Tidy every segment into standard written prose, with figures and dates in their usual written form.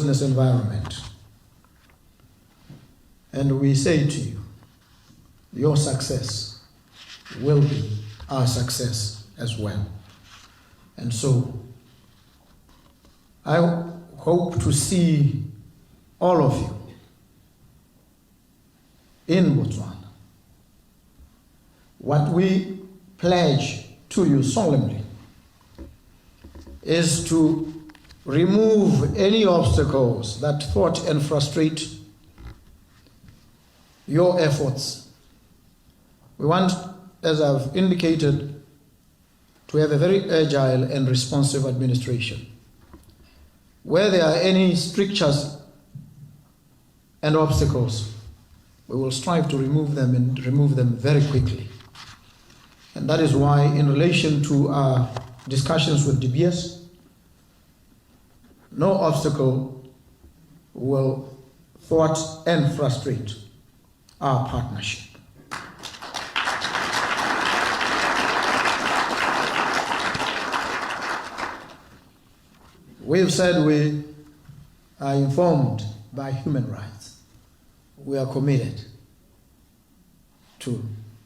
business environment. And we say to you, your success will be our success as well. And so, I hope to see all of you in Botswana. What we pledge to you solemnly is to remove any obstacles that thwart and frustrate your efforts. We want, as I've indicated, to have a very agile and responsive administration. Where there are any strictures and obstacles, we will strive to remove them and remove them very quickly. And that is why, in relation to our discussions with DBS, no obstacle will thwart and frustrate our partnership. We've said we are informed by human rights. We are committed to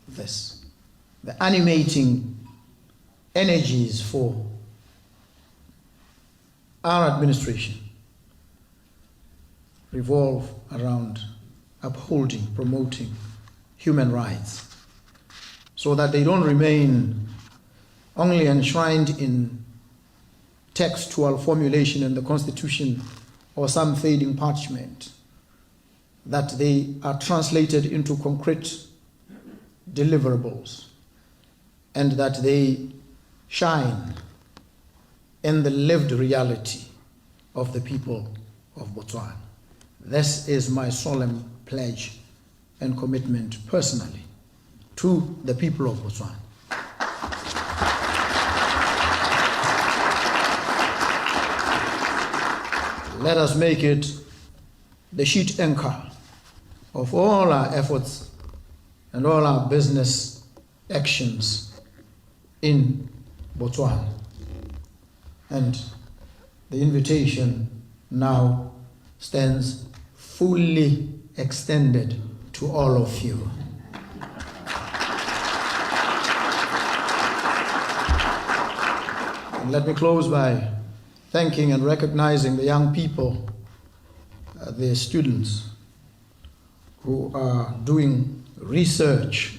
this. The animating energies for our administration revolve around upholding, promoting human rights so that they don't remain only enshrined in textual formulation in the Constitution or some fading parchment, that they are translated into concrete deliverables and that they shine in the lived reality of the people of Botswana. This is my solemn pledge and commitment personally to the people of Botswana. Let us make it the sheet anchor of all our efforts and all our business actions in Botswana. And the invitation now stands fully extended to all of you. And let me close by thanking and recognizing the young people, the students who are doing research,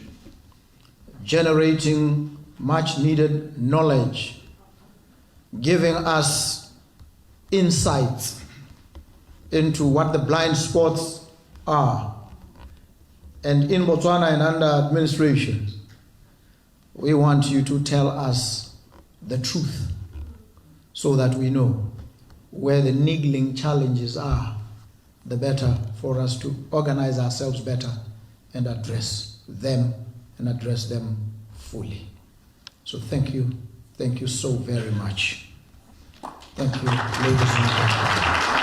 generating much needed knowledge, giving us insights into what the blind spots are. And in Botswana and under administration, we want you to tell us the truth so that we know where the niggling challenges are, the better for us to organize ourselves better and address them fully. So thank you so very much. Thank you, ladies and gentlemen.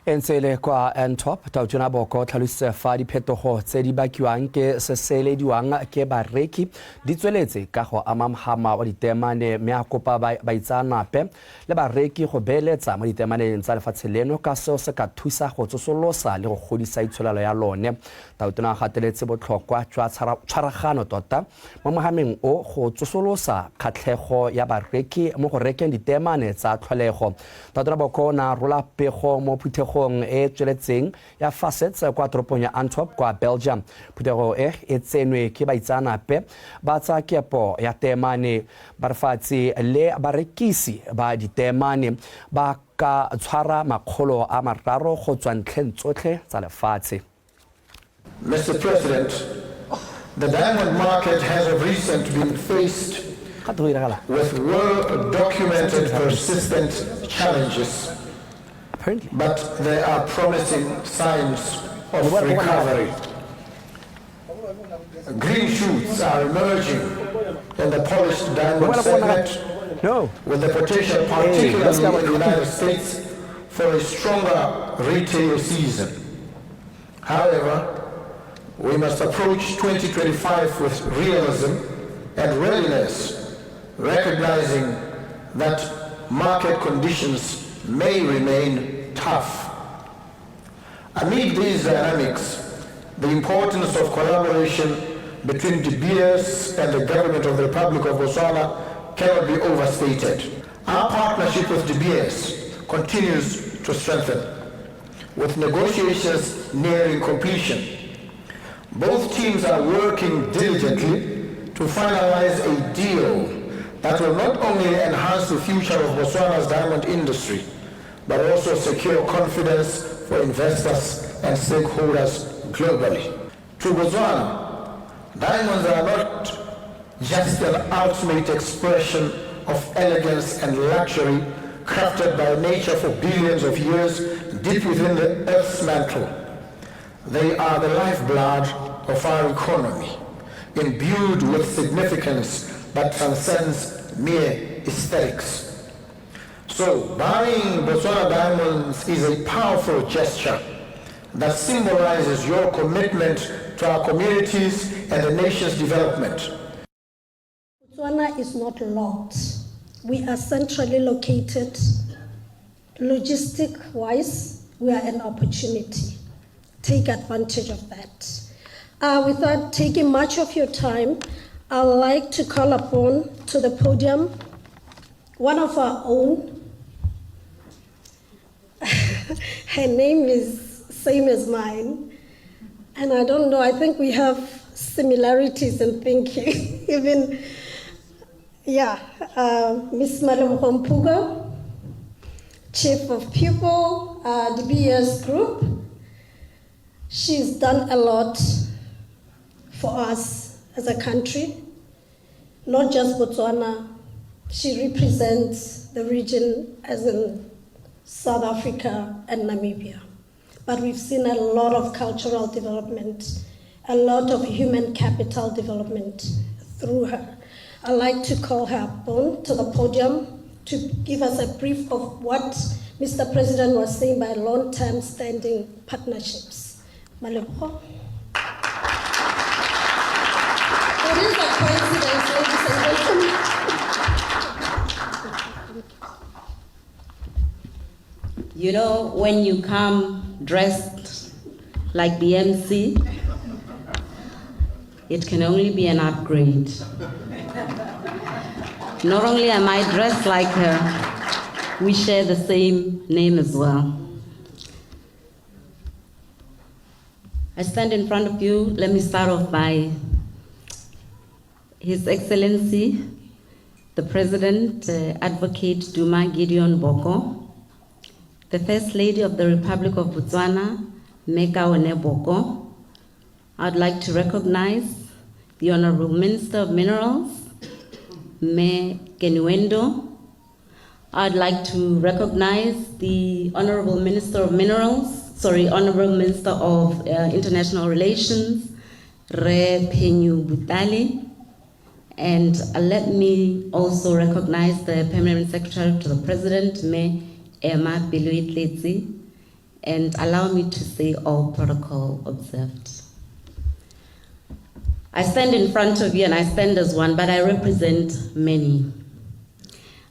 Entsele kwa Antop Duma Boko tlhalositse fa diphetogo tse di bakiwang ke se se lediwang ke bareki di tsweletse ka go ama mogama wa ditemane mme a kopa baitsanape le bareki go beeletsa mo ditemaneng tsa lefatshe leno ka seo se ka thusa go tsosolosa le go godisa itsholelo ya lone. Duma gateletse botlhokwa jwa tshwaragano tota mo mogameng o go tsosolosa kgatlhego ya bareki mo go rekeng ditemane tsa tlholego. Duma Boko na rola pego mo phuthegong e tsweletseng ya facets kwa toropong ya Antwerp kwa Belgium. Phuthego e tsenwe ke baitsanape ba tsa kepo ya temane barfatsi le barekisi ba ditemane ba ka tshwara makgolo a mararo go tswa ntlheng tsotlhe tsa lefatshe. Mr. President, the diamond market has of recent been faced with well-documented persistent challenges. But there are promising signs of recovery. Green shoots are emerging in the polished diamond segment, with the potential, particularly in the United States, for a stronger retail season. However, We must approach 2025 with realism and readiness, recognizing that market conditions may remain tough. Amid these dynamics, the importance of collaboration between De Beers and the government of the Republic of Botswana cannot be overstated. Our partnership with De Beers continues to strengthen, with negotiations nearing completion. Both teams are working diligently to finalize a deal that will not only enhance the future of Botswana's diamond industry, but also secure confidence for investors and stakeholders globally. To Botswana, diamonds are not just an ultimate expression of elegance and luxury crafted by nature for billions of years deep within the Earth's mantle. They are the lifeblood of our economy, imbued with significance that transcends mere aesthetics. So, buying Botswana diamonds is a powerful gesture that symbolizes your commitment to our communities and the nation's development. Botswana is not locked. We are centrally located. Logistic-wise, we are an opportunity. Take advantage of that. Without taking much of your time, I'd like to call upon to the podium one of our own. Her name is same as mine, and I don't know, I think we have similarities in thinking. Even, yeah, Ms. Mpuga, Chief of People, the BS Group. She's done a lot for us as a country, not just Botswana. She represents the region as in South Africa and Namibia. But we've seen a lot of cultural development, a lot of human capital development through her. I'd like to call her upon to the podium to give us a brief of what Mr. President was saying by long-term standing partnerships. Malebo. It is a coincidence, ladies and gentlemen. You know, when you come dressed like the MC, it can only be an upgrade. Not only am I dressed like her, we share the same name as well. I stand in front of you. Let me start off by His Excellency, the President, Advocate Duma Boko, the First Lady of the Republic of Botswana, Meka Boko. I'd like to recognize the Honorable Minister of Minerals, Me Kenuendo. I'd like to recognize the Honorable Minister of Honorable Minister of International Relations, Re Penyu Butali. And let me also recognize the Permanent Secretary to the President, Me Emma Biluitlezi, and allow me to say all protocol observed. I stand in front of you and I stand as one, but I represent many.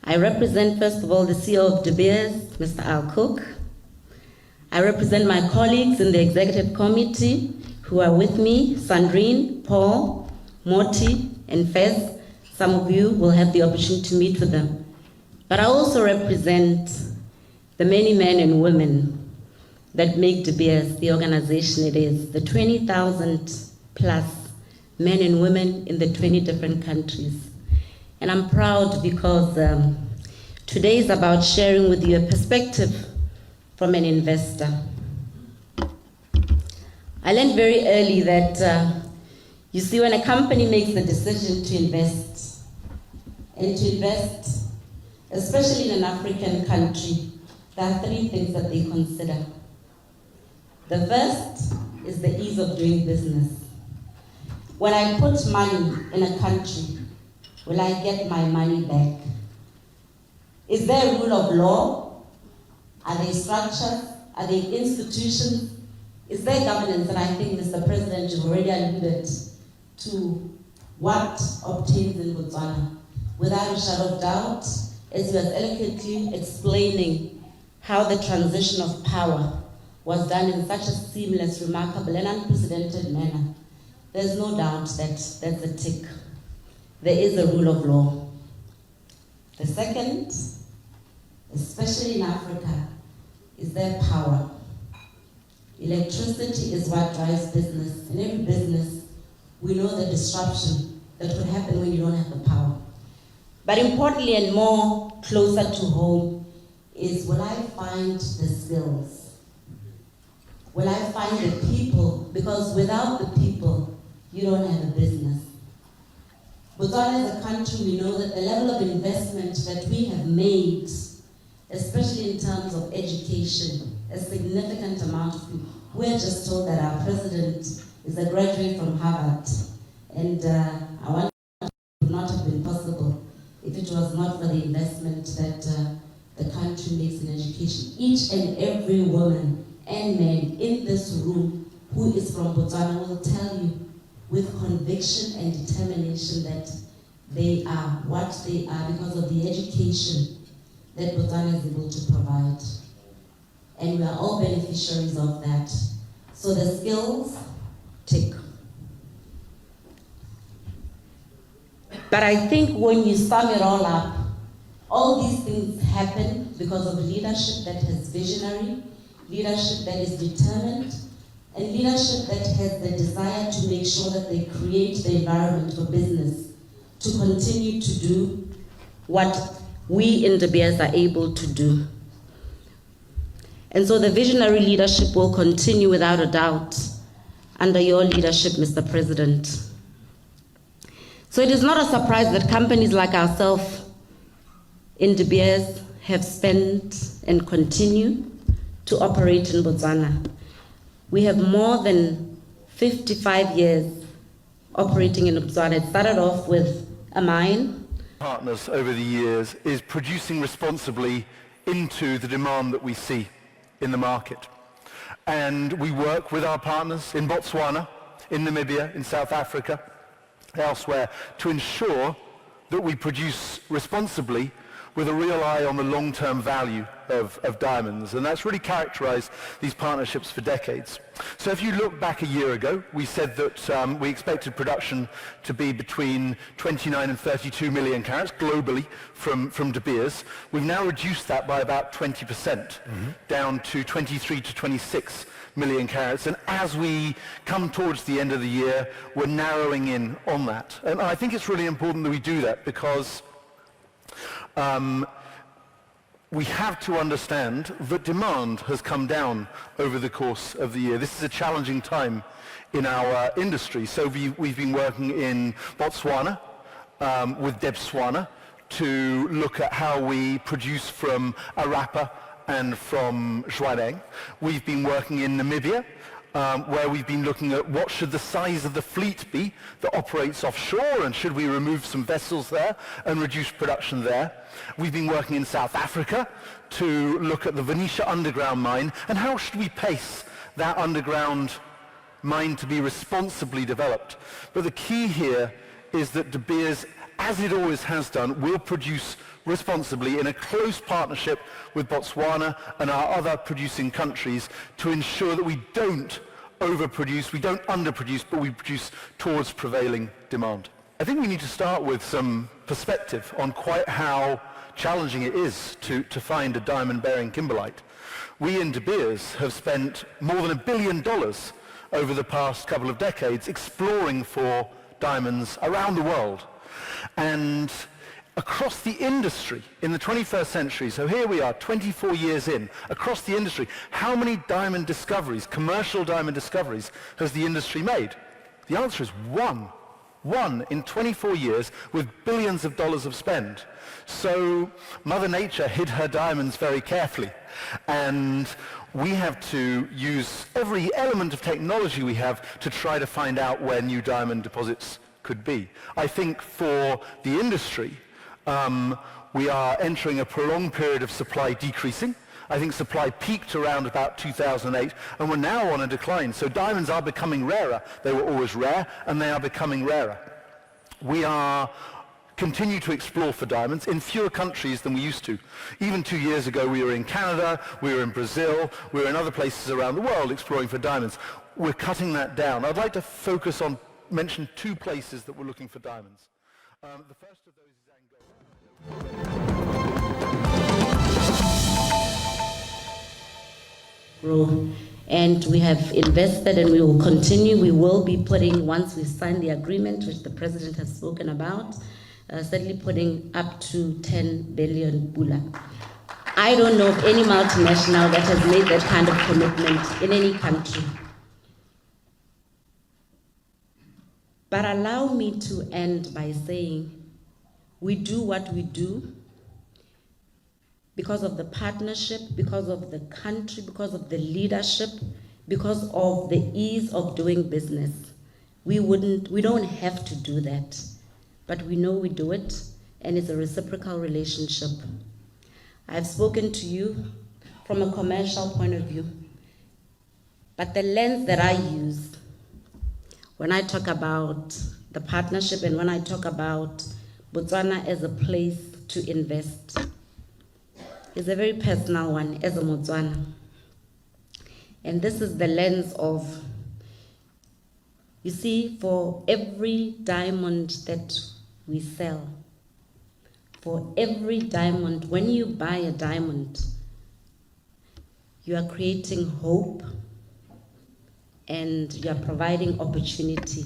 I represent, first of all, the CEO of De Beers, Mr. Al Cook. I represent my colleagues in the Executive Committee who are with me, Sandrine, Paul, Moti, and Fez. Some of you will have the opportunity to meet with them. But I also represent the many men and women that make De Beers the organization it is, the 20,000 plus men and women in the 20 different countries. And I'm proud because today is about sharing with you a perspective from an investor. I learned very early that, you see, when a company makes the decision to invest, and to invest, especially in an African country, there are three things that they consider. The first is the ease of doing business. When I put money in a country, will I get my money back? Is there a rule of law? Are they structures? Are they institutions? Is there governance? And I think, Mr. President, you've already alluded to what obtains in Botswana. Without a shadow of doubt, as you are eloquently explaining how the transition of power was done in such a seamless, remarkable, and unprecedented manner, there's no doubt that that's a tick. There is a rule of law. The second, especially in Africa, is their power. Electricity is what drives business. In every business, we know the disruption that would happen when you don't have the power. But importantly and more closer to home is, will I find the skills? Will I find the people? Because without the people, you don't have a business. Botswana as a country, we know that the level of investment that we have made, especially in terms of education, a significant amount of people. We're just told that our president is a graduate from Harvard, and I wonder if it would not have been possible if it was not for the investment that the country makes in education. Each and every woman and man in this room who is from Botswana will tell you with conviction and determination that they are what they are because of the education that Botswana is able to provide. And we are all beneficiaries of that. So the skills, tick. But I think when you sum it all up, all these things happen because of leadership that is visionary, leadership that is determined, and leadership that has the desire to make sure that they create the environment for business to continue to do what we in De Beers are able to do. And so the visionary leadership will continue without a doubt under your leadership, Mr. President. So it is not a surprise that companies like ourselves in De Beers have spent and continue to operate in Botswana. We have more than 55 years operating in Botswana. It started off with a mine. Partners over the years is producing responsibly into the demand that we see in the market. And we work with our partners in Botswana, in Namibia, in South Africa, elsewhere, to ensure that we produce responsibly with a real eye on the long-term value of diamonds. And that's really characterized these partnerships for decades. So if you look back a year ago, we said that we expected production to be between 29 and 32 million carats globally from De Beers. We've now reduced that by about 20%, down to 23 to 26 million carats. And as we come towards the end of the year, we're narrowing in on that. And I think it's really important that we do that because we have to understand that demand has come down over the course of the year. This is a challenging time in our industry. So we've been working in Botswana with Debswana to look at how we produce from Arapa and from Zhuareng. We've been working in Namibia, where we've been looking at what should the size of the fleet be that operates offshore, and should we remove some vessels there and reduce production there. We've been working in South Africa to look at the Venetia underground mine and how should we pace that underground mine to be responsibly developed. But the key here is that De Beers, as it always has done, will produce responsibly in a close partnership with Botswana and our other producing countries to ensure that we don't overproduce, we don't underproduce, but we produce towards prevailing demand. I think we need to start with some perspective on quite how challenging it is to find a diamond-bearing kimberlite. We in De Beers have spent more than $1 billion over the past couple of decades exploring for diamonds around the world. And across the industry in the 21st century, so here we are 24 years in, across the industry, how many diamond discoveries, commercial diamond discoveries, has the industry made? The answer is one. One in 24 years with billions of dollars of spend. So Mother Nature hid her diamonds very carefully. And we have to use every element of technology we have to try to find out where new diamond deposits could be. I think for the industry, we are entering a prolonged period of supply decreasing. I think supply peaked around about 2008, and we're now on a decline. So diamonds are becoming rarer. They were always rare, and they are becoming rarer. We continue to explore for diamonds in fewer countries than we used to. Even 2 years ago, we were in Canada, we were in Brazil, we were in other places around the world exploring for diamonds. We're cutting that down. I'd like to mention 2 places that we're looking for diamonds. The first of those is Angola. And we have invested, and we will continue. We will be putting, once we sign the agreement, which the President has spoken about, certainly putting up to 10 billion pula. I don't know of any multinational that has made that kind of commitment in any country. But allow me to end by saying we do what we do because of the partnership, because of the country, because of the leadership, because of the ease of doing business. We don't have to do that, but we know we do it, and it's a reciprocal relationship. I've spoken to you from a commercial point of view, but the lens that I use when I talk about the partnership and when I talk about Botswana as a place to invest is a very personal one as a Botswana. And this is the lens of, you see, for every diamond that we sell, for every diamond, when you buy a diamond, you are creating hope and you are providing opportunity.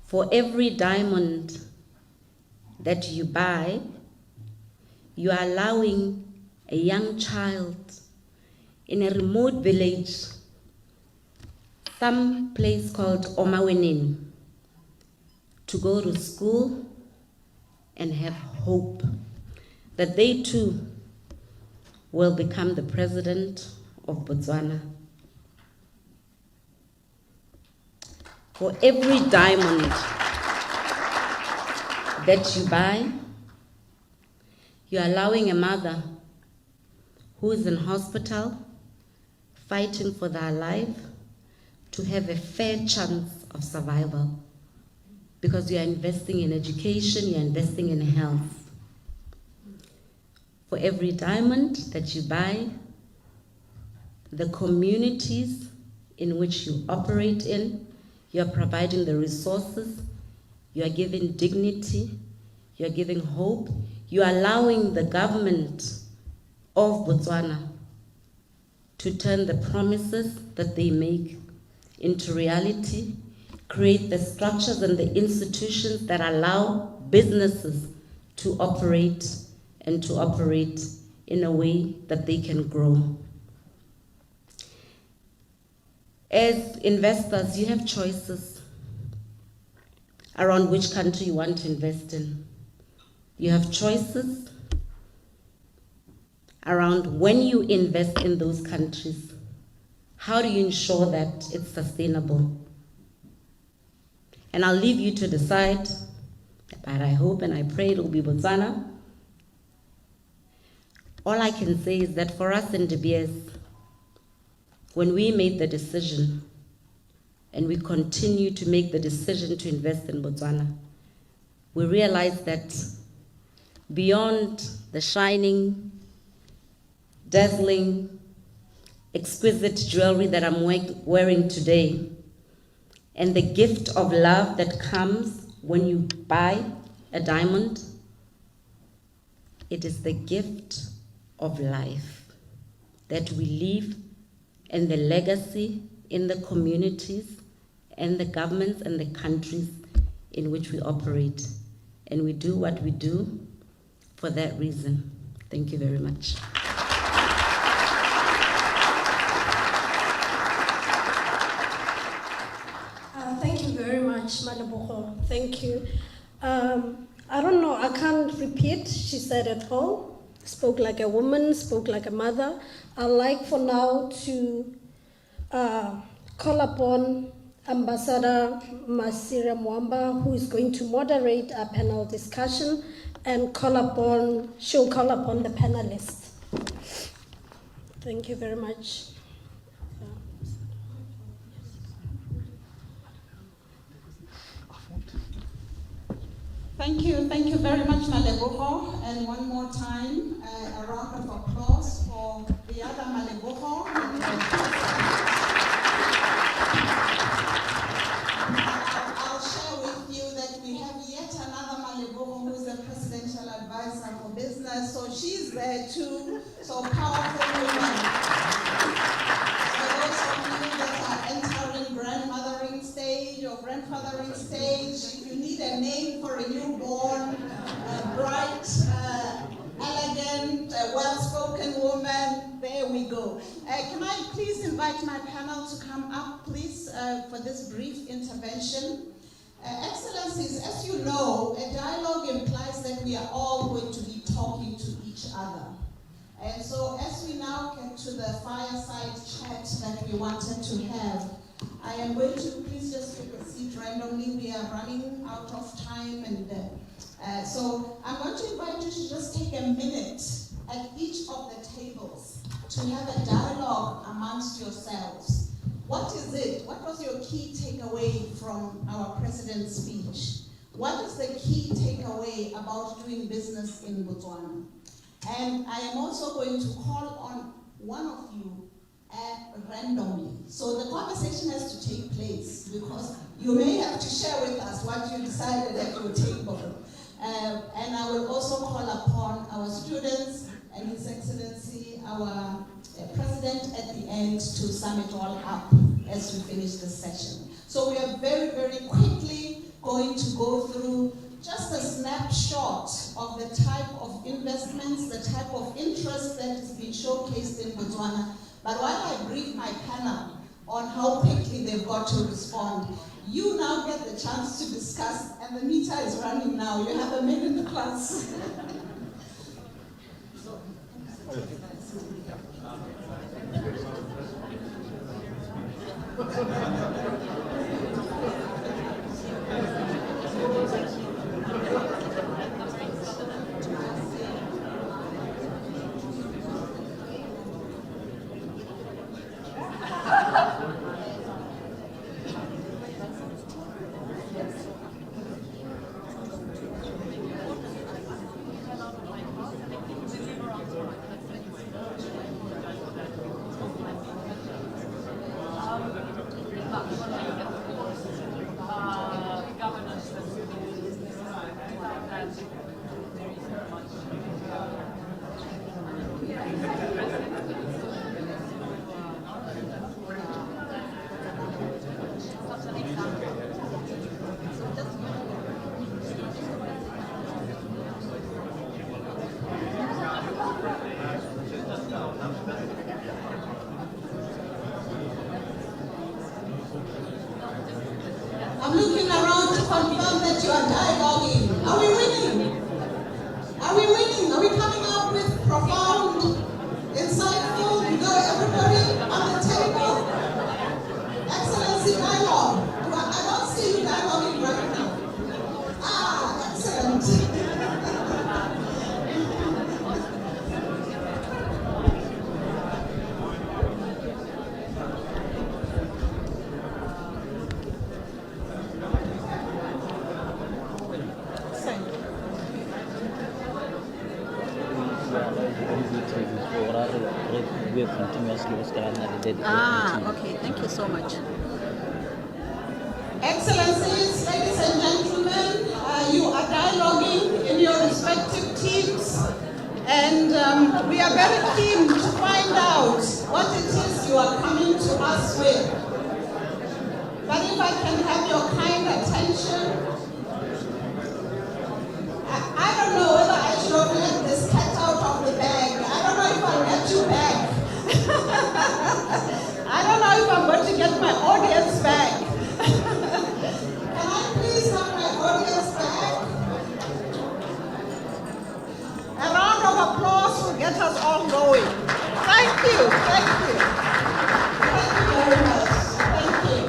For every diamond that you buy, you are allowing a young child in a remote village, some place called Omawenin, to go to school and have hope that they too will become the president of Botswana. For every diamond that you buy, you're allowing a mother who is in hospital fighting for their life to have a fair chance of survival, because you are investing in education, you are investing in health. For every diamond that you buy, the communities in which you operate in, you are providing the resources, you are giving dignity, you are giving hope, you are allowing the government of Botswana to turn the promises that they make into reality, create the structures and the institutions that allow businesses to operate and to operate in a way that they can grow. As investors, you have choices around which country you want to invest in. You have choices around when you invest in those countries. How do you ensure that it's sustainable? And I'll leave you to decide, but I hope and I pray it will be Botswana. All I can say is that for us in De Beers, when we made the decision, and we continue to make the decision to invest in Botswana, we realized that beyond the shining, dazzling, exquisite jewelry that I'm wearing today, and the gift of love that comes when you buy a diamond, it is the gift of life that we leave, and the legacy in the communities and the governments and the countries in which we operate. And we do what we do for that reason. Thank you very much. Thank you very much, Madam Boko. Thank you. I don't know, I can't repeat. She said it all. Spoke like a woman, spoke like a mother. I'd like for now to call upon Ambassador Masira Mwamba, who is going to moderate our panel discussion and she'll call upon the panelists. Thank you very much. Thank you very much, Maleboho. And one more time, a round of applause for the other Maleboho. I'll share with you that we have yet another Maleboho who is a presidential advisor for business. So she's there too. So powerful women. For those of you that are entering grandmothering stage or grandfathering stage, if you need a name for a newborn, bright, elegant, well-spoken woman, there we go. Can I please invite my panel to come up, please, for this brief intervention? Excellencies, as you know, a dialogue implies that we are all going to be talking to each other. And so as we now get to the fireside chat that we wanted to have, I am going to please just take a seat randomly. We are running out of time, and so I'm going to invite you to just take a minute at each of the tables to have a dialogue amongst yourselves. What is it? What was your key takeaway from our president's speech? What is the key takeaway about doing business in Botswana? And I am also going to call on one of you randomly. So the conversation has to take place because you may have to share with us what you decided at your table. And I will also call upon our students and His Excellency, our President at the end to sum it all up as we finish this session. So we are very, very quickly going to go through just a snapshot of the type of investments, the type of interest that is being showcased in Botswana. But while I brief my panel on how quickly they've got to respond, you now get the chance to discuss, and the meter is running now. You have a minute plus. I'm looking around to confirm that you are dialoguing. Are we winning? Are we winning? Are we coming up with profound, insightful, everybody on the table? Excellency, dialogue. I don't see you dialoguing right now. Ah, excellent. Okay, thank you so much. Excellencies, ladies and gentlemen, you are dialoguing in your respective teams, and we are very keen to find out what it is you are coming to us with. But if I can have your kind attention, I don't know whether I should have let this cat out of the bag. I don't know if I'll get you back. I don't know if I'm going to get my audience back. Can I please have my audience back? A round of applause will get us all going. Thank you, thank you. Thank you very much. Thank you.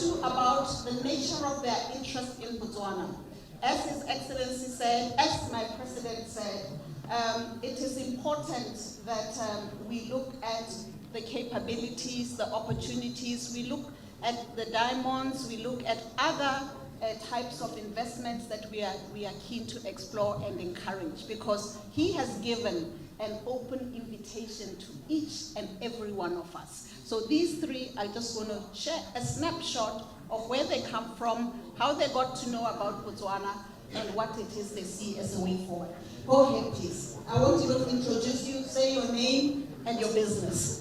too about the nature of their interest in Botswana. As His Excellency said, as my President said, it is important that we look at the capabilities, the opportunities, we look at the diamonds, we look at other types of investments that we are keen to explore and encourage, because he has given an open invitation to each and every one of us. So these three, I just want to share a snapshot of where they come from, how they got to know about Botswana, and what it is they see as a way forward. Go ahead, please. I want you to introduce you, say your name and your business.